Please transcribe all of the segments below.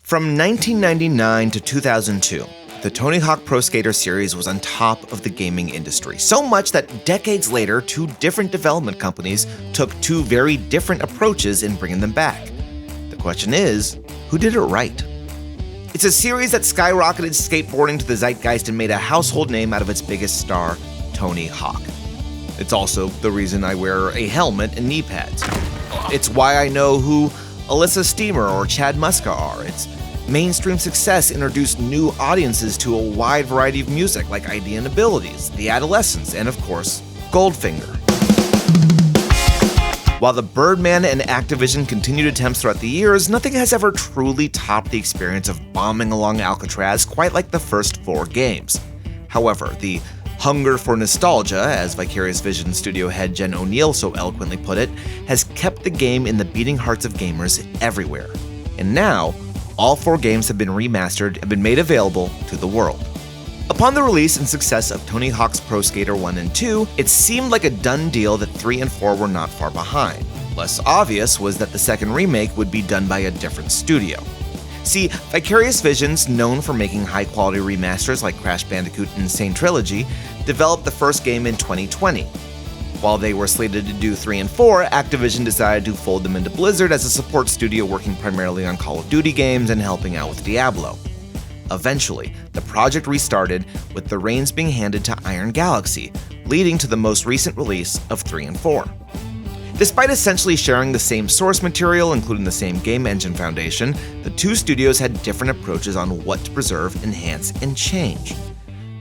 From 1999 to 2002, the Tony Hawk Pro Skater series was on top of the gaming industry, so much that decades later, two different development companies took two very different approaches in bringing them back. The question is, who did it right? It's a series that skyrocketed skateboarding to the zeitgeist and made a household name out of its biggest star, Tony Hawk. It's also the reason I wear a helmet and knee pads. It's why I know who Alyssa Steamer or Chad Muska are. Its mainstream success introduced new audiences to a wide variety of music like ID and Abilities, The Adolescents, and of course, Goldfinger. While the Birdman and Activision continued attempts throughout the years, nothing has ever truly topped the experience of bombing along Alcatraz quite like the first 4 games. However, the hunger for nostalgia, as Vicarious Visions studio head Jen O'Neill so eloquently put it, has kept the game in the beating hearts of gamers everywhere. And now, all 4 games have been remastered and been made available to the world. Upon the release and success of Tony Hawk's Pro Skater 1 and 2, it seemed like a done deal that 3 and 4 were not far behind. Less obvious was that the second remake would be done by a different studio. See, Vicarious Visions, known for making high-quality remasters like Crash Bandicoot and Insane Trilogy, developed the first game in 2020. While they were slated to do 3 and 4, Activision decided to fold them into Blizzard as a support studio working primarily on Call of Duty games and helping out with Diablo. Eventually, the project restarted, with the reins being handed to Iron Galaxy, leading to the most recent release of 3 and 4. Despite essentially sharing the same source material, including the same game engine foundation, the two studios had different approaches on what to preserve, enhance, and change.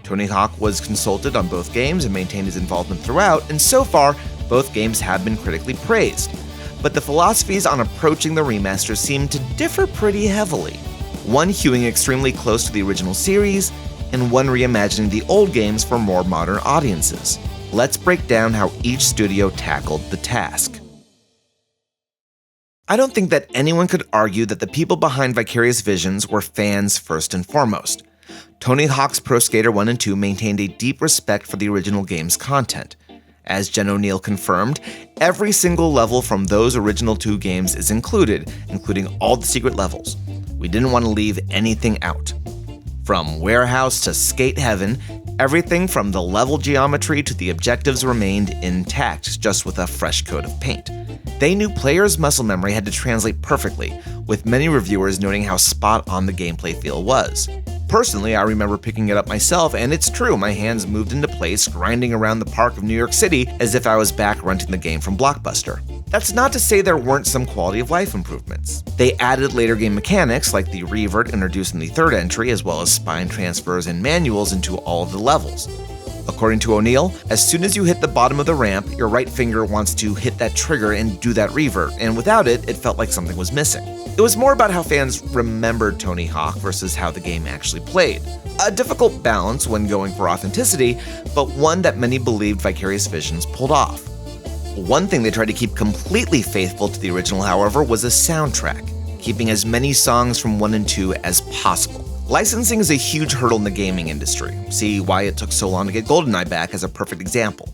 Tony Hawk was consulted on both games and maintained his involvement throughout, and so far, both games have been critically praised. But the philosophies on approaching the remaster seem to differ pretty heavily. One hewing extremely close to the original series, and one reimagining the old games for more modern audiences. Let's break down how each studio tackled the task. I don't think that anyone could argue that the people behind Vicarious Visions were fans first and foremost. Tony Hawk's Pro Skater 1 and 2 maintained a deep respect for the original game's content. As Jen O'Neill confirmed, every single level from those original 2 games is included, including all the secret levels. We didn't want to leave anything out. From Warehouse to Skate Heaven, everything from the level geometry to the objectives remained intact, just with a fresh coat of paint. They knew players' muscle memory had to translate perfectly, with many reviewers noting how spot on the gameplay feel was. Personally, I remember picking it up myself, and it's true, my hands moved into place, grinding around the park of New York City as if I was back renting the game from Blockbuster. That's not to say there weren't some quality of life improvements. They added later game mechanics like the revert introduced in the third entry, as well as spine transfers and manuals into all of the levels. According to O'Neill, as soon as you hit the bottom of the ramp, your right finger wants to hit that trigger and do that revert, and without it, it felt like something was missing. It was more about how fans remembered Tony Hawk versus how the game actually played. A difficult balance when going for authenticity, but one that many believed Vicarious Visions pulled off. One thing they tried to keep completely faithful to the original, however, was a soundtrack, keeping as many songs from 1 and 2 as possible. Licensing is a huge hurdle in the gaming industry. See why it took so long to get GoldenEye back as a perfect example.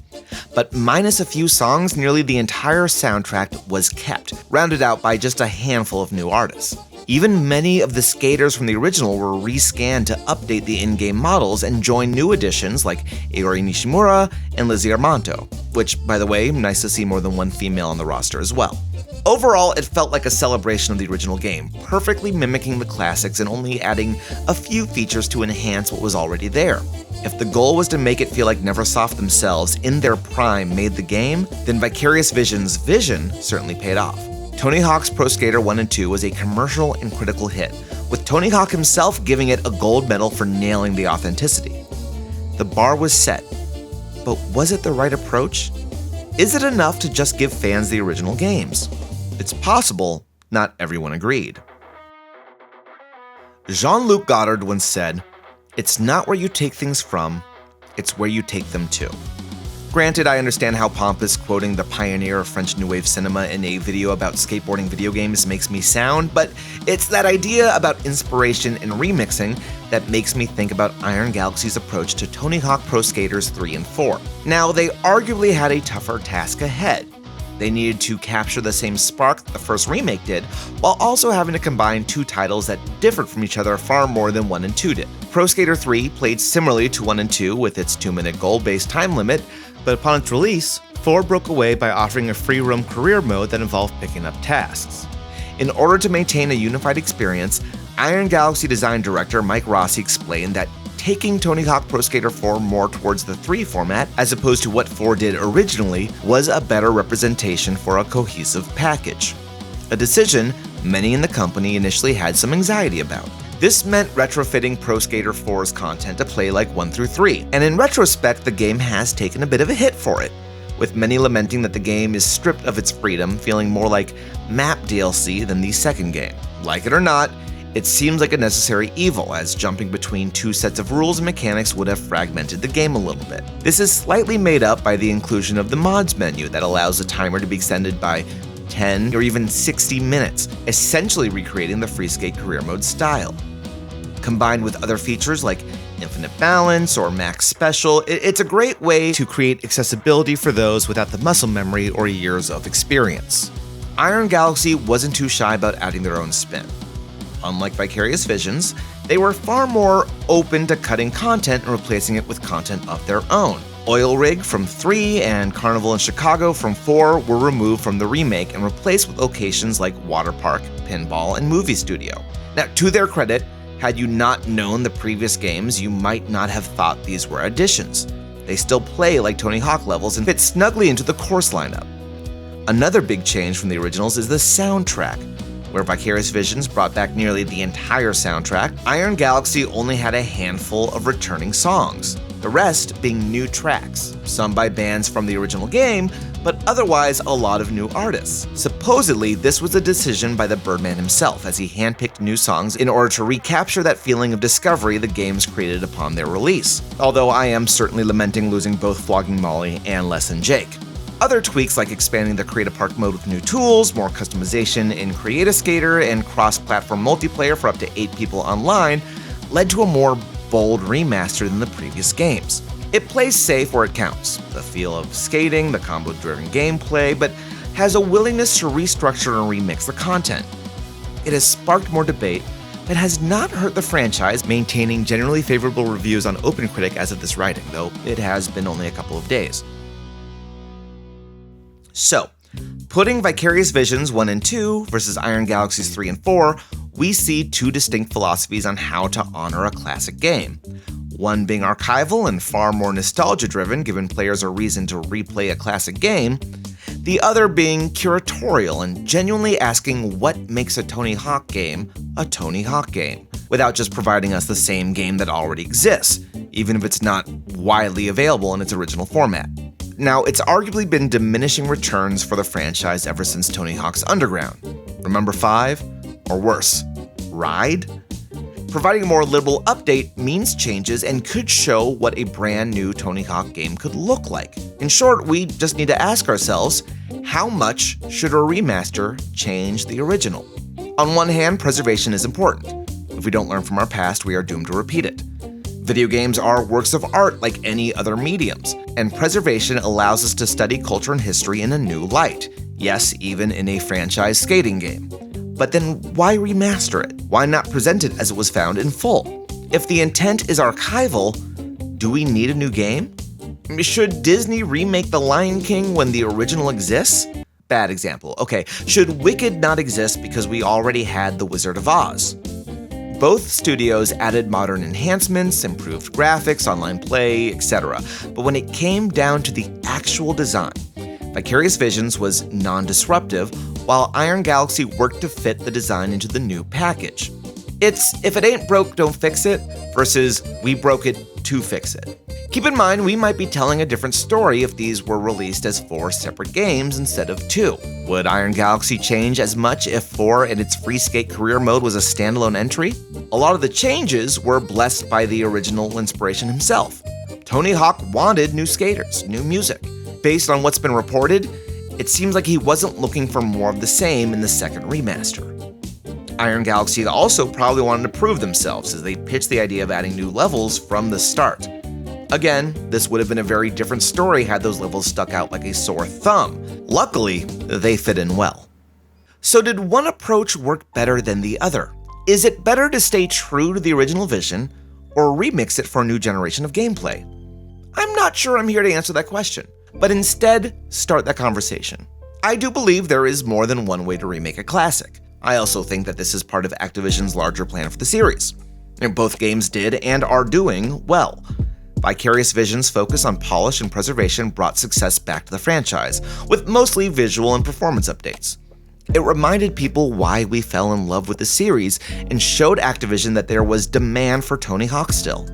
But minus a few songs, nearly the entire soundtrack was kept, rounded out by just a handful of new artists. Even many of the skaters from the original were rescanned to update the in-game models and join new additions like Aori Nishimura and Lizzie Armanto, which, by the way, nice to see more than one female on the roster as well. Overall, it felt like a celebration of the original game, perfectly mimicking the classics and only adding a few features to enhance what was already there. If the goal was to make it feel like Neversoft themselves, in their prime, made the game, then Vicarious Visions' vision certainly paid off. Tony Hawk's Pro Skater 1 and 2 was a commercial and critical hit, with Tony Hawk himself giving it a gold medal for nailing the authenticity. The bar was set, but was it the right approach? Is it enough to just give fans the original games? It's possible not everyone agreed. Jean-Luc Godard once said, "It's not where you take things from, it's where you take them to." Granted, I understand how pompous quoting the pioneer of French New Wave cinema in a video about skateboarding video games makes me sound, but it's that idea about inspiration and remixing that makes me think about Iron Galaxy's approach to Tony Hawk Pro Skaters 3 and 4. Now, they arguably had a tougher task ahead. They needed to capture the same spark that the first remake did, while also having to combine two titles that differed from each other far more than 1 and 2 did. Pro Skater 3 played similarly to 1 and 2 with its 2-minute goal-based time limit, but upon its release, 4 broke away by offering a free roam career mode that involved picking up tasks. In order to maintain a unified experience, Iron Galaxy design director Mike Rossi explained that taking Tony Hawk Pro Skater 4 more towards the 3 format, as opposed to what 4 did originally, was a better representation for a cohesive package. A decision many in the company initially had some anxiety about. This meant retrofitting Pro Skater 4's content to play like 1 through 3, and in retrospect, the game has taken a bit of a hit for it, with many lamenting that the game is stripped of its freedom, feeling more like map DLC than the second game. Like it or not, it seems like a necessary evil, as jumping between 2 sets of rules and mechanics would have fragmented the game a little bit. This is slightly made up by the inclusion of the mods menu that allows the timer to be extended by 10 or even 60 minutes, essentially recreating the free skate career mode style. Combined with other features like infinite balance or max special, it's a great way to create accessibility for those without the muscle memory or years of experience. Iron Galaxy wasn't too shy about adding their own spin. Unlike Vicarious Visions, they were far more open to cutting content and replacing it with content of their own. Oil Rig from 3 and Carnival in Chicago from 4 were removed from the remake and replaced with locations like Water Park, Pinball, and Movie Studio. Now, to their credit, had you not known the previous games, you might not have thought these were additions. They still play like Tony Hawk levels and fit snugly into the course lineup. Another big change from the originals is the soundtrack. Where Vicarious Visions brought back nearly the entire soundtrack, Iron Galaxy only had a handful of returning songs, the rest being new tracks, some by bands from the original game, but otherwise a lot of new artists. Supposedly, this was a decision by the Birdman himself, as he handpicked new songs in order to recapture that feeling of discovery the games created upon their release, although I am certainly lamenting losing both Flogging Molly and Less Than Jake. Other tweaks like expanding the Create a Park mode with new tools, more customization in Create a Skater, and cross-platform multiplayer for up to 8 people online led to a more bold remaster than the previous games. It plays safe where it counts, the feel of skating, the combo-driven gameplay, but has a willingness to restructure and remix the content. It has sparked more debate, but has not hurt the franchise, maintaining generally favorable reviews on OpenCritic as of this writing, though it has been only a couple of days. So, putting Vicarious Visions 1 and 2 versus Iron Galaxies 3 and 4, we see 2 distinct philosophies on how to honor a classic game. One being archival and far more nostalgia-driven, giving players a reason to replay a classic game. The other being curatorial and genuinely asking what makes a Tony Hawk game a Tony Hawk game, without just providing us the same game that already exists, even if it's not widely available in its original format. Now, it's arguably been diminishing returns for the franchise ever since Tony Hawk's Underground. Remember 5? Or worse, Ride? Providing a more liberal update means changes and could show what a brand new Tony Hawk game could look like. In short, we just need to ask ourselves, how much should a remaster change the original? On one hand, preservation is important. If we don't learn from our past, we are doomed to repeat it. Video games are works of art like any other mediums, and preservation allows us to study culture and history in a new light. Yes, even in a franchise skating game. But then why remaster it? Why not present it as it was found in full? If the intent is archival, do we need a new game? Should Disney remake The Lion King when the original exists? Bad example. Okay, should Wicked not exist because we already had The Wizard of Oz? Both studios added modern enhancements, improved graphics, online play, etc. But when it came down to the actual design, Vicarious Visions was non-disruptive, while Iron Galaxy worked to fit the design into the new package. It's if it ain't broke, don't fix it, versus we broke it to fix it. Keep in mind, we might be telling a different story if these were released as 4 separate games instead of 2. Would Iron Galaxy change as much if 4 and its free skate career mode was a standalone entry? A lot of the changes were blessed by the original inspiration himself. Tony Hawk wanted new skaters, new music. Based on what's been reported, it seems like he wasn't looking for more of the same in the second remaster. Iron Galaxy also probably wanted to prove themselves as they pitched the idea of adding new levels from the start. Again, this would have been a very different story had those levels stuck out like a sore thumb. Luckily, they fit in well. So did one approach work better than the other? Is it better to stay true to the original vision or remix it for a new generation of gameplay? I'm not sure I'm here to answer that question, but instead start that conversation. I do believe there is more than one way to remake a classic. I also think that this is part of Activision's larger plan for the series. Both games did and are doing well. Vicarious Visions' focus on polish and preservation brought success back to the franchise, with mostly visual and performance updates. It reminded people why we fell in love with the series and showed Activision that there was demand for Tony Hawk still.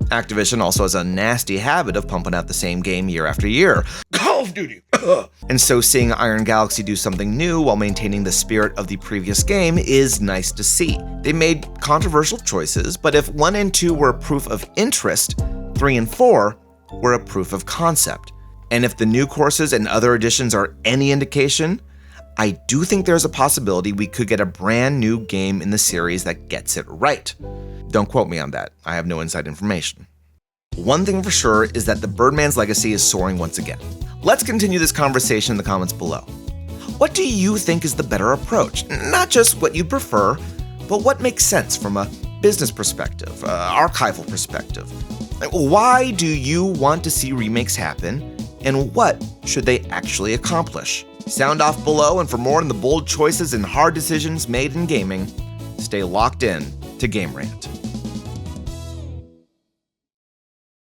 Activision also has a nasty habit of pumping out the same game year after year. Call of Duty! And so seeing Iron Galaxy do something new while maintaining the spirit of the previous game is nice to see. They made controversial choices, but if 1 and 2 were a proof of interest, 3 and 4 were a proof of concept. And if the new courses and other additions are any indication, I do think there's a possibility we could get a brand new game in the series that gets it right. Don't quote me on that, I have no inside information. One thing for sure is that the Birdman's legacy is soaring once again. Let's continue this conversation in the comments below. What do you think is the better approach? Not just what you prefer, but what makes sense from a business perspective, archival perspective. Why do you want to see remakes happen, and what should they actually accomplish? Sound off below, and for more on the bold choices and hard decisions made in gaming, stay locked in to Game Rant.